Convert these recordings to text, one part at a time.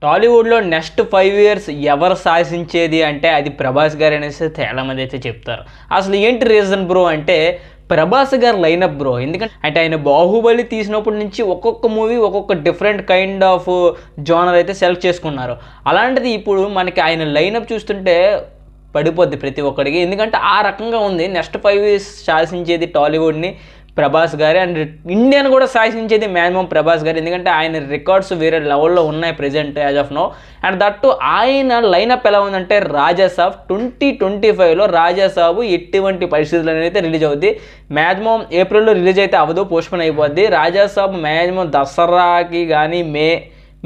టాలీవుడ్లో next 5 years ఎవరు శాసించేది అంటే అది ప్రభాస్ గారు అనేసి చాలామంది అయితే చెప్తారు. అసలు ఏంటి రీజన్ బ్రో అంటే ప్రభాస్ గారు లైనప్ బ్రో. ఎందుకంటే అంటే ఆయన బాహుబలి తీసినప్పటి నుంచి ఒక్కొక్క మూవీ ఒక్కొక్క డిఫరెంట్ కైండ్ ఆఫ్ జోనర్ అయితే సెలెక్ట్ చేసుకున్నారు. అలాంటిది ఇప్పుడు మనకి ఆయన లైనప్ చూస్తుంటే పడిపోద్ది ప్రతి ఒక్కడికి. ఎందుకంటే ఆ రకంగా ఉంది. నెక్స్ట్ 5 ఇయర్స్ శాసించేది టాలీవుడ్ని ప్రభాస్ గారే, అండ్ ఇండియాను కూడా శాసించేది మ్యాక్సిమం ప్రభాస్ గారు. ఎందుకంటే ఆయన రికార్డ్స్ వేరే లెవెల్లో ఉన్నాయి present as of now. And that ఆయన లైనప్ ఎలా ఉందంటే రాజాసాబ్ 2025లో రాజాసాబు ఎటువంటి పరిస్థితుల్లో అయితే రిలీజ్ అవుద్ది. మ్యాక్సిమం ఏప్రిల్లో రిలీజ్ అయితే అవ్వదు, పోస్ట్పోన్ అయిపోద్ది. రాజాసాబ్ మ్యాక్సిమం దసరాకి కానీ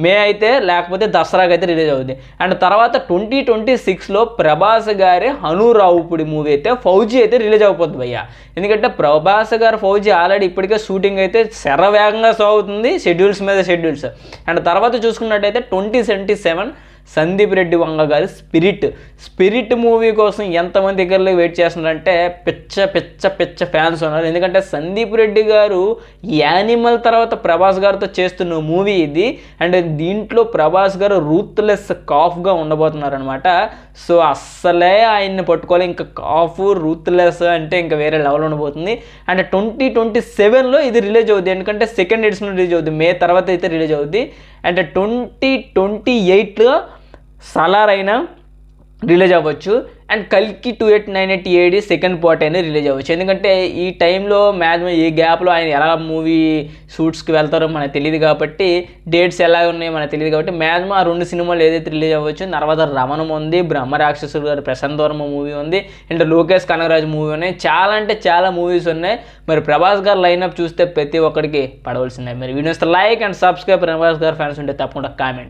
మే అయితే లేకపోతే దసరాకి అయితే రిలీజ్ అవుద్ది. అండ్ తర్వాత 2026లో ప్రభాస్ గారి హనురావుపుడి మూవీ అయితే ఫౌజీ అయితే రిలీజ్ అయిపోద్ది భయ్య. ఎందుకంటే ప్రభాస్ గారు ఫౌజీ ఆల్రెడీ ఇప్పటికే షూటింగ్ అయితే శరవేగంగా సాగుతుంది, షెడ్యూల్స్ మీద షెడ్యూల్స్. అండ్ తర్వాత చూసుకున్నట్టయితే 2027 సందీప్ రెడ్డి వంగ గారి స్పిరిట్ మూవీ కోసం ఎంతమంది దగ్గరలో వెయిట్ చేస్తున్నారంటే పిచ్చ ఫ్యాన్స్ ఉన్నారు. ఎందుకంటే సందీప్ రెడ్డి గారు యానిమల్ తర్వాత ప్రభాస్ గారితో చేస్తున్న మూవీ ఇది. అండ్ దీంట్లో ప్రభాస్ గారు రూత్లెస్ కాఫ్గా ఉండబోతున్నారనమాట. సో అస్సలే ఆయన్ని పట్టుకోవాలి. ఇంకా కాఫ్ రూత్లెస్ అంటే ఇంకా వేరే లెవెల్ ఉండబోతుంది. అండ్ 2027లో ఇది రిలీజ్ అవుద్ది. ఎందుకంటే సెకండ్ ఎడిషన్ రిలీజ్ అవుద్ది, మే తర్వాత అయితే రిలీజ్ అవుద్ది. అండ్ 2028లో సలార్ అయినా రిలీజ్ అవ్వచ్చు. అండ్ కల్కి 2898 AD సెకండ్ పార్ట్ అయినా రిలీజ్ అవ్వచ్చు. ఎందుకంటే ఈ టైంలో మ్యాక్సిమం ఈ గ్యాప్లో ఆయన ఎలా మూవీ షూట్స్కి వెళ్తారో మనకు తెలియదు కాబట్టి, డేట్స్ ఎలా ఉన్నాయో మనకు తెలియదు కాబట్టి మ్యాక్సిమం ఆ 2 సినిమాలు ఏదైతే రిలీజ్ అవ్వచ్చు. తర్వాత రమణం ఉంది, బ్రహ్మరాక్షసుడు గారు ప్రశాంత్ వర్మ మూవీ ఉంది, అండ్ లోకేష్ కనగరాజు మూవీ ఉన్నాయి. చాలా అంటే చాలా మూవీస్ ఉన్నాయి. మరి ప్రభాస్ గారు లైనప్ చూస్తే ప్రతి ఒక్కడికి పడవలసిందే. మరి videos like and subscribe. Prabhas గారు ఫ్యాన్స్ ఉంటే తప్పకుండా కామెంట్.